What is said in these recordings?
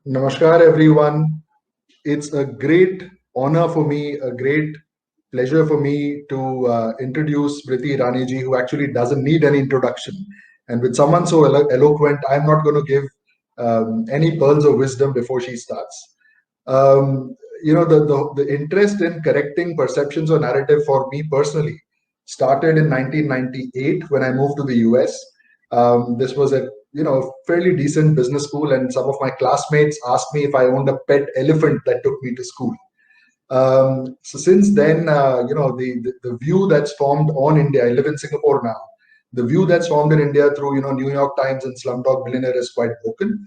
Namaskar, everyone. It's a great honor for me, a great pleasure for me to introduce Smriti Irani ji, who actually doesn't need any introduction. And with someone so eloquent, I'm not going to give any pearls of wisdom before she starts. The interest in correcting perceptions or narrative for me personally started in 1998 when I moved to the US. This was a fairly decent business school, and some of my classmates asked me if I owned a pet elephant that took me to school. So since then, the view that's formed on India. I live in Singapore now. The view that's formed in India through New York Times and Slumdog Millionaire is quite broken.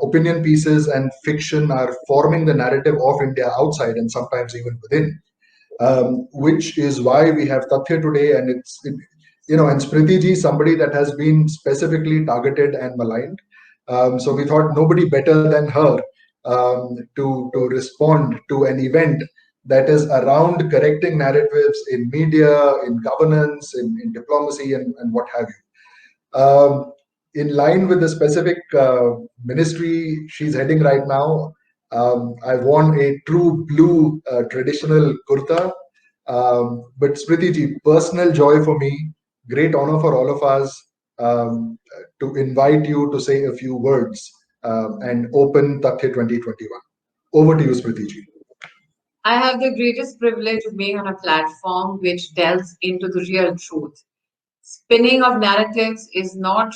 Opinion pieces and fiction are forming the narrative of India outside and sometimes even within, which is why we have Tathya today. And and Smriti ji, somebody that has been specifically targeted and maligned. So we thought nobody better than her to respond to an event that is around correcting narratives in media, in governance, in diplomacy, and what have you. In line with the specific ministry she's heading right now, I worn a true blue traditional kurta. But Smriti ji, personal joy for me, great honor for all of us to invite you to say a few words and open Tathya 2021. Over to you, Smriti ji. I have the greatest privilege of being on a platform which delves into the real truth. Spinning of narratives is not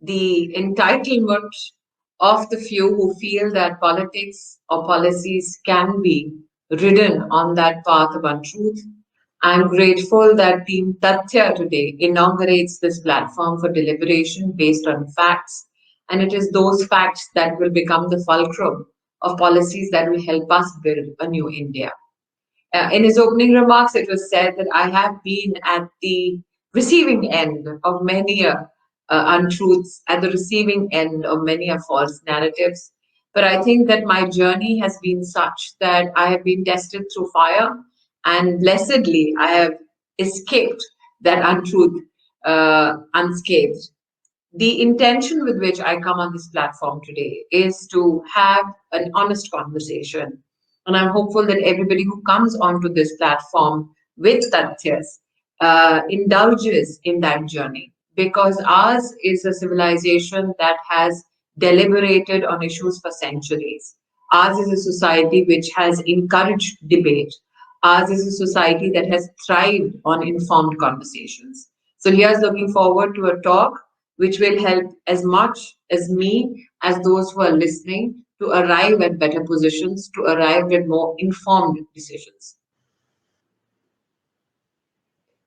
the entitlement of the few who feel that politics or policies can be ridden on that path of untruth. I'm grateful that Team Tathya today inaugurates this platform for deliberation based on facts, and it is those facts that will become the fulcrum of policies that will help us build a new India. In his opening remarks, it was said that I have been at the receiving end of many untruths, at the receiving end of many false narratives. But I think that my journey has been such that I have been tested through fire, and blessedly, I have escaped that untruth unscathed. The intention with which I come on this platform today is to have an honest conversation. And I'm hopeful that everybody who comes onto this platform with Tathyas indulges in that journey, because ours is a civilization that has deliberated on issues for centuries. Ours is a society which has encouraged debate. Ours is a society that has thrived on informed conversations. So here's looking forward to a talk which will help as much as me as those who are listening to arrive at better positions, to arrive at more informed decisions.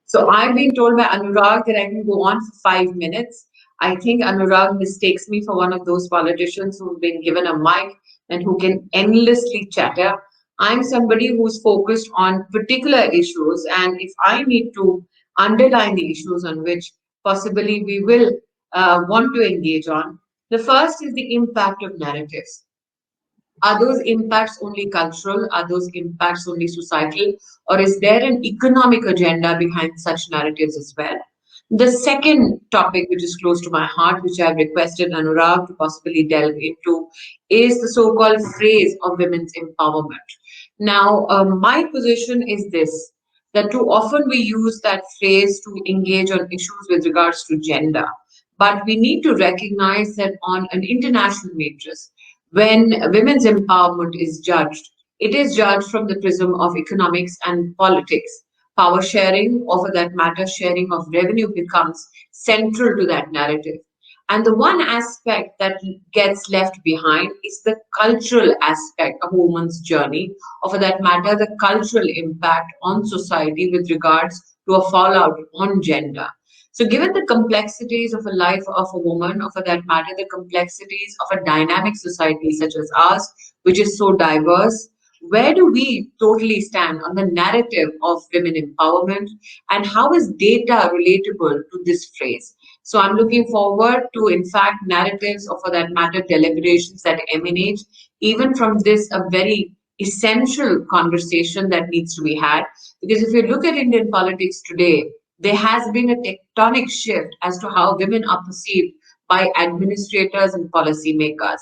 So I'm being told by Anurag that I can go on for 5 minutes. I think Anurag mistakes me for one of those politicians who've been given a mic and who can endlessly chatter. I'm somebody who's focused on particular issues, and if I need to underline the issues on which possibly we will want to engage on, the first is the impact of narratives. Are those impacts only cultural? Are those impacts only societal? Or is there an economic agenda behind such narratives as well? The second topic, which is close to my heart, which I've requested Anurag to possibly delve into, is the so called phrase of women's empowerment. Now, my position is this, that too often we use that phrase to engage on issues with regards to gender. But we need to recognize that on an international matrix, when women's empowerment is judged, it is judged from the prism of economics and politics. Power sharing, or for that matter, sharing of revenue, becomes central to that narrative. And the one aspect that gets left behind is the cultural aspect of a woman's journey, or for that matter, the cultural impact on society with regards to a fallout on gender. So, given the complexities of a life of a woman, or for that matter, the complexities of a dynamic society such as ours, which is so diverse, where do we totally stand on the narrative of women empowerment, and how is data relatable to this phrase? So, I'm looking forward to, in fact, narratives, or for that matter, deliberations that emanate even from this a very essential conversation that needs to be had. Because if you look at Indian politics today, there has been a tectonic shift as to how women are perceived by administrators and policymakers.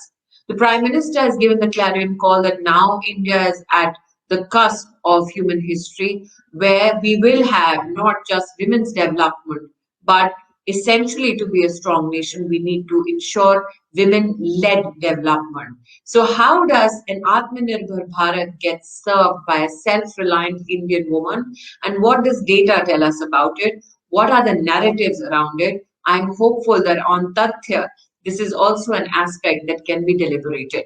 The Prime Minister has given the clarion call that now India is at the cusp of human history where we will have not just women's development, but essentially to be a strong nation, we need to ensure women-led development. So how does an Atmanirbhar Bharat get served by a self-reliant Indian woman? And what does data tell us about it? What are the narratives around it? I'm hopeful that on Tathya, this is also an aspect that can be deliberated.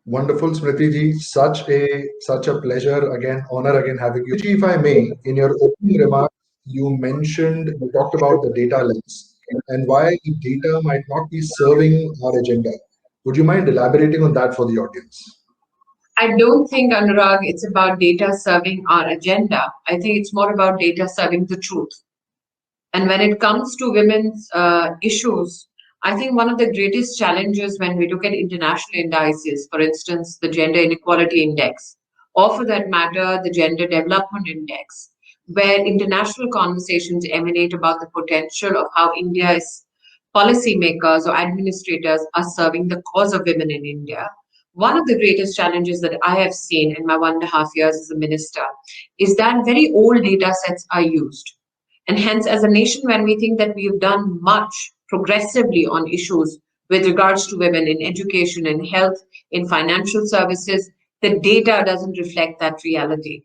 Wonderful, Smriti ji. Such a pleasure again, honor again having you. Ji, if I may, in your opening remarks, you talked about the data lens and why data might not be serving our agenda. Would you mind elaborating on that for the audience? I don't think, Anurag, it's about data serving our agenda. I think it's more about data serving the truth. And when it comes to women's issues, I think one of the greatest challenges when we look at international indices, for instance, the Gender Inequality Index, or for that matter, the Gender Development Index, where international conversations emanate about the potential of how India's policymakers or administrators are serving the cause of women in India. One of the greatest challenges that I have seen in my 1.5 years as a minister is that very old data sets are used. And hence, as a nation, when we think that we've done much progressively on issues with regards to women in education, in health, in financial services, the data doesn't reflect that reality.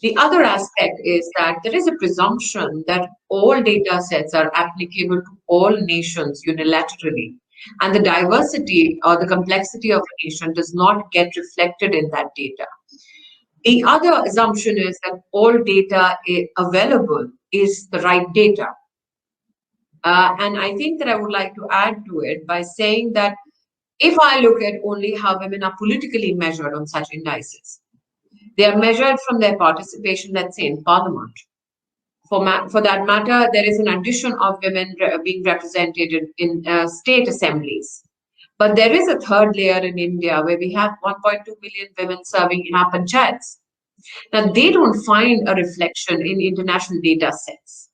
The other aspect is that there is a presumption that all data sets are applicable to all nations unilaterally. And the diversity or the complexity of a nation does not get reflected in that data. The other assumption is that all data available is the right data. And I think that I would like to add to it by saying that if I look at only how women are politically measured on such indices, they are measured from their participation, let's say, in parliament. For that matter, there is an addition of women being represented in state assemblies. But there is a third layer in India where we have 1.2 million women serving in our panchayats. Now, they don't find a reflection in international data sets.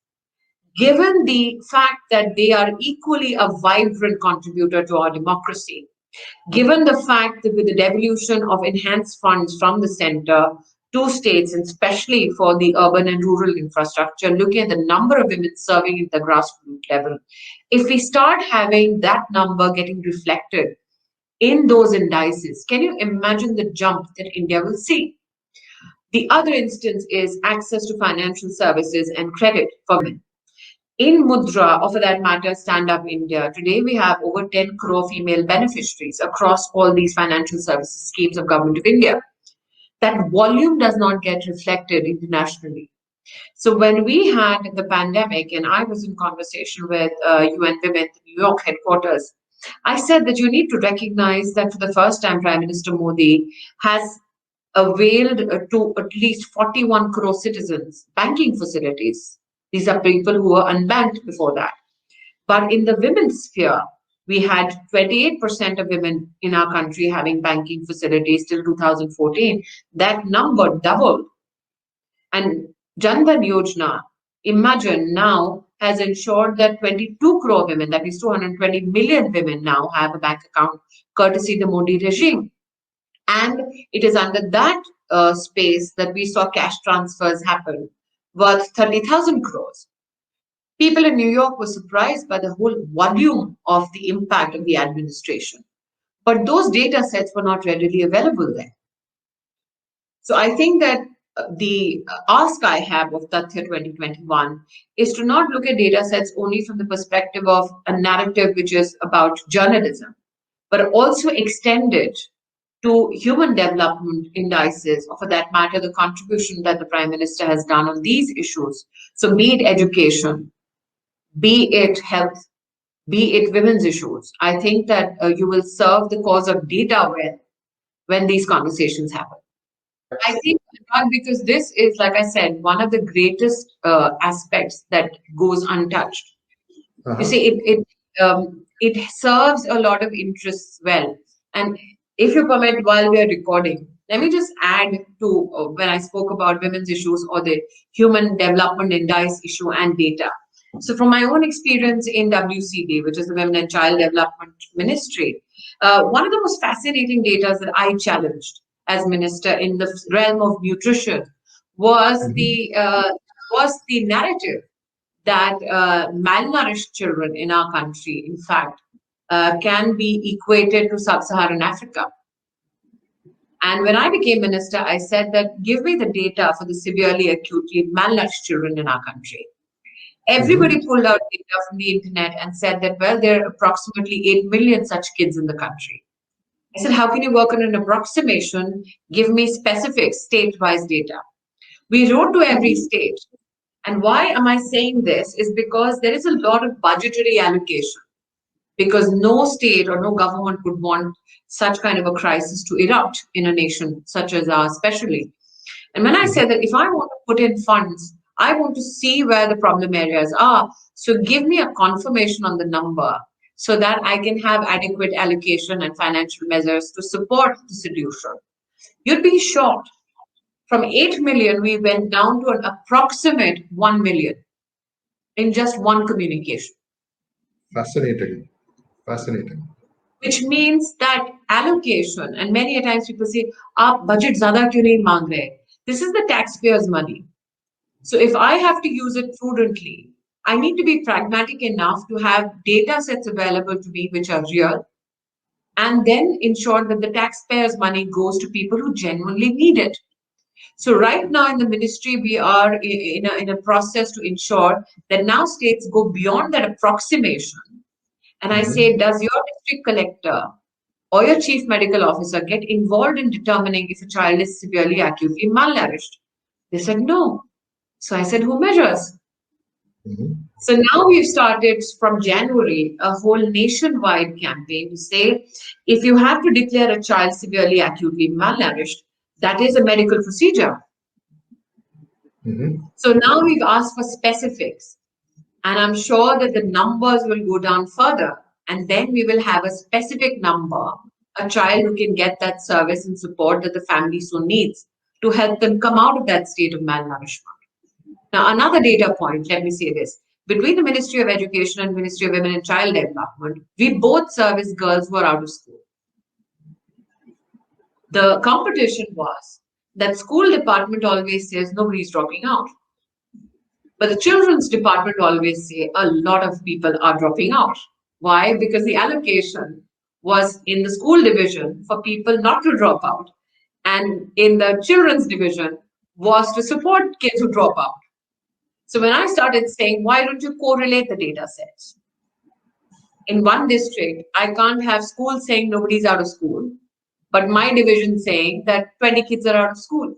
Given the fact that they are equally a vibrant contributor to our democracy, given the fact that with the devolution of enhanced funds from the center to states, and especially for the urban and rural infrastructure, looking at the number of women serving at the grassroots level, if we start having that number getting reflected in those indices, can you imagine the jump that India will see? The other instance is access to financial services and credit for women. In Mudra, or for that matter, Stand Up India, today we have over 10 crore female beneficiaries across all these financial services schemes of Government of India. That volume does not get reflected internationally. So when we had the pandemic and I was in conversation with UN Women, the New York headquarters, I said that you need to recognize that for the first time, Prime Minister Modi has availed to at least 41 crore citizens banking facilities. These are people who were unbanked before that. But in the women's sphere, we had 28% of women in our country having banking facilities till 2014. That number doubled. And Jan Dhan Yojana, imagine now, has ensured that 22 crore women, that is 220 million women now have a bank account courtesy the Modi regime. And it is under that space that we saw cash transfers happen worth 30,000 crores. People in New York were surprised by the whole volume of the impact of the administration. But those data sets were not readily available there. So I think that the ask I have of Tathya 2021 is to not look at data sets only from the perspective of a narrative which is about journalism, but also extend it to human development indices, or for that matter, the contribution that the Prime Minister has done on these issues. So be it education, be it health, be it women's issues. I think that you will serve the cause of data well when these conversations happen. I think not, because this is, like I said, one of the greatest aspects that goes untouched. You see, it serves a lot of interests well. And if you permit, while we are recording, let me just add to when I spoke about women's issues or the human development index issue and data. So from my own experience in WCD, which is the Women and Child Development Ministry, one of the most fascinating data that I challenged as minister in the realm of nutrition was Mhm. the narrative that malnourished children in our country, in fact, can be equated to sub-Saharan Africa. And when I became minister, I said that give me the data for the severely acutely malnourished children in our country. Everybody Mhm. pulled out data from the internet and said that, well, there are approximately 8 million such kids in the country. I said, how can you work on an approximation? Give me specific state-wise data. We wrote to every state. And why am I saying this? Is because there is a lot of budgetary allocation, because no state or no government would want such kind of a crisis to erupt in a nation such as ours, especially. And when I Mhm. said that if I want to put in funds, I want to see where the problem areas are. So give me a confirmation on the number so that I can have adequate allocation and financial measures to support the solution. You'd be shocked. From 8 million, we went down to an approximate 1 million in just one communication, Fascinating. Fascinating. which means that allocation, and many a times people say, "Aap budget zyada kyun nahi mang rahe?" This is the taxpayers' money. So if I have to use it prudently, I need to be pragmatic enough to have data sets available to me which are real, and then ensure that the taxpayers' money goes to people who genuinely need it. So right now in the ministry, we are in a process to ensure that now states go beyond that approximation. And I say, Mhm. does your district collector or your chief medical officer get involved in determining if a child is severely acutely malnourished? They said no. So I said, who measures? Mhm. So now we've started from January a whole nationwide campaign to say if you have to declare a child severely acutely malnourished, that is a medical procedure. Mhm. So now we've asked for specifics, and I'm sure that the numbers will go down further, and then we will have a specific number, a child who can get that service and support that the family so needs to help them come out of that state of malnourishment. Now, another data point, let me say this. Between the Ministry of Education and Ministry of Women and Child Development, we both service girls who are out of school. The competition was that school department always says nobody's dropping out. But the children's department always say a lot of people are dropping out. Why? Because the allocation was in the school division for people not to drop out, and in the children's division was to support kids who drop out. So when I started saying, why don't you correlate the data sets? In one district, I can't have school saying nobody's out of school, but my division saying that 20 kids are out of school.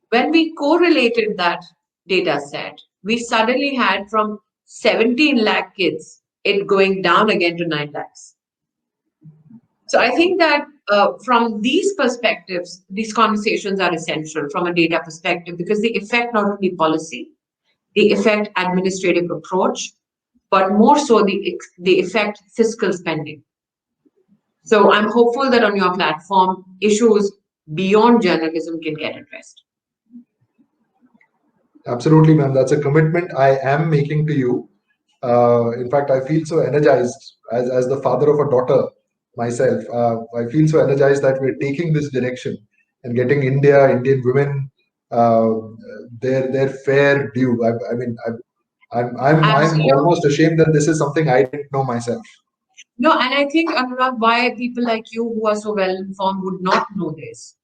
When we correlated that data set, we suddenly had from 17 lakh kids, it going down again to 9 lakhs. So I think that from these perspectives, these conversations are essential from a data perspective because they affect not only policy, they affect administrative approach, but more so they affect fiscal spending. So I'm hopeful that on your platform, issues beyond journalism can get addressed. Absolutely, ma'am. That's a commitment I am making to you. In fact, I feel so energized as the father of a daughter myself. I feel so energized that we're taking this direction and getting Indian women, uh, their fair due. I mean, I'm Absolutely. almost ashamed that this is something I didn't know myself. No, and I think, Anurag, why people like you who are so well informed would not know this,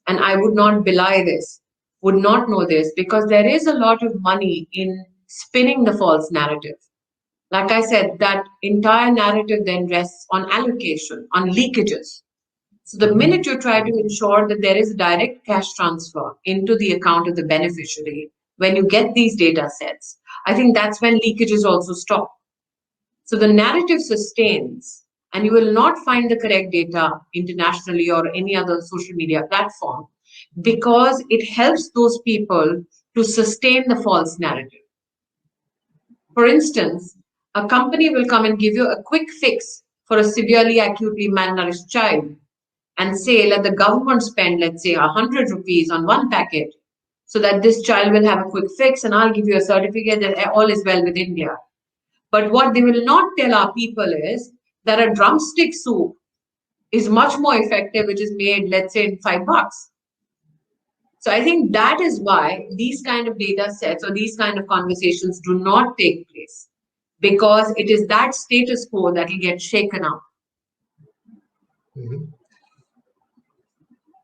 and I would not belie this, would not know this because there is a lot of money in spinning the false narrative. Like I said, that entire narrative then rests on allocation, on leakages. So the minute Mhm. you try to ensure that there is a direct cash transfer into the account of the beneficiary, when you get these data sets, I think that's when leakages also stop. So the narrative sustains, and you will not find the correct data internationally or any other social media platform because it helps those people to sustain the false narrative. For instance, a company will come and give you a quick fix for a severely acutely malnourished child and say, let the government spend, let's say, 100 rupees on one packet so that this child will have a quick fix and I'll give you a certificate that all is well with India. But what they will not tell our people is that a drumstick soup is much more effective, which is made, let's say, in $5. So I think that is why these kind of data sets or these kind of conversations do not take place, because it is that status quo that will get shaken up. Mhm.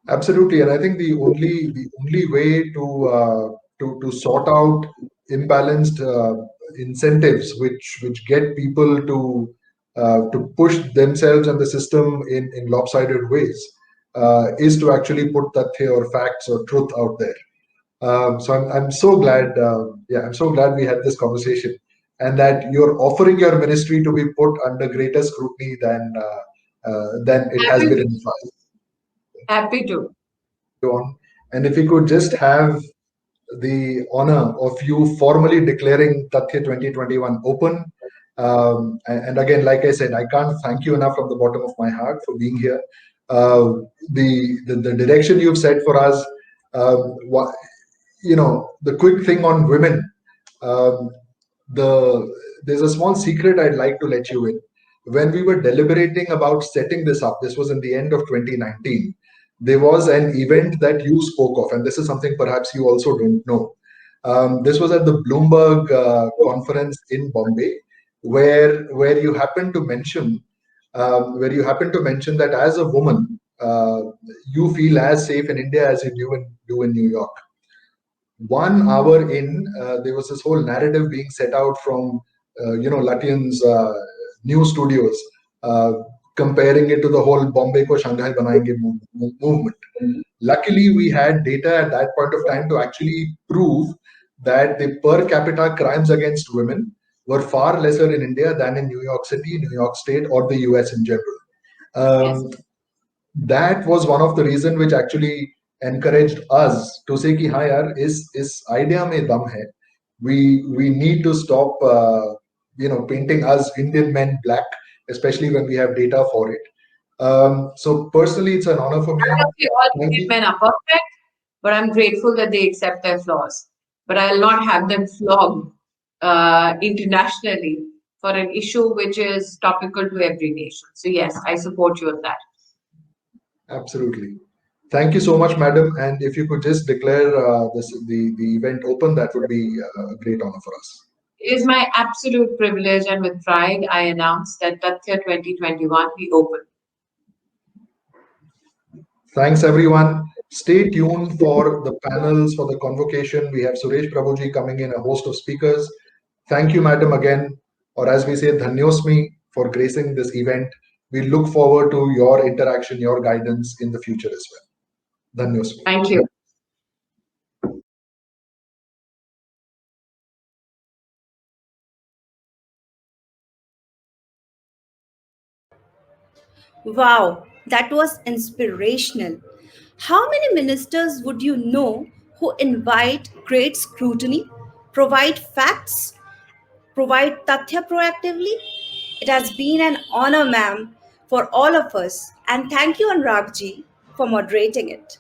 Absolutely, and I think the only way to sort out imbalanced incentives, which get people to push themselves and the system in lopsided ways, is to actually put tathya or facts or truth out there. So I'm so glad, yeah, I'm so glad we had this conversation, and that you're offering your ministry to be put under greater scrutiny than it has Happy been to. in the past. Happy to. On. And if we could just have the honor of you formally declaring Tathya 2021 open. And again, like I said, I can't thank you enough from the bottom of my heart for being here. The direction you've set for us, what, the quick thing on women, um, there's a small secret I'd like to let you in. When we were deliberating about setting this up, this was in the end of 2019, there was an event that you spoke of, and this is something perhaps you also don't know. This was at the Bloomberg conference in Bombay, where you happened to mention that as a woman, you feel as safe in India as you do in New York. 1 hour in, there was this whole narrative being set out from, Lutyens' news studios, uh, comparing it to the whole Bombay ko Shanghai banayenge movement. Luckily, we had data at that point of time to actually prove that the per capita crimes against women were far lesser in India than in New York City, New York State, or the US in general. Yes. That was one of the reason which actually encouraged us to say कि हाँ यार इस idea में दम है. We need to stop painting us Indian men black, especially when we have data for it. So personally, it's an honor for me. All Thank Indian you. men are perfect, but I'm grateful that they accept their flaws. But I'll not have them flogged internationally for an issue which is topical to every nation. So yes, I support you on that. Absolutely. Thank you so much, madam. And if you could just declare the event open, that would be a great honor for us. It is my absolute privilege, and with pride, I announce that Tathya 2021 be open. Thanks, everyone. Stay tuned for the panels, for the convocation. We have Suresh Prabhuji coming in, a host of speakers. Thank you, madam, again, or as we say, Dhanyosmi, for gracing this event. We look forward to your interaction, your guidance in the future as well. Dhanyosmi. Thank you. Wow, that was inspirational. How many ministers would you know who invite great scrutiny, provide facts, provide tathya proactively? It has been an honor, ma'am, for all of us, and thank you, Anurag ji, for moderating it.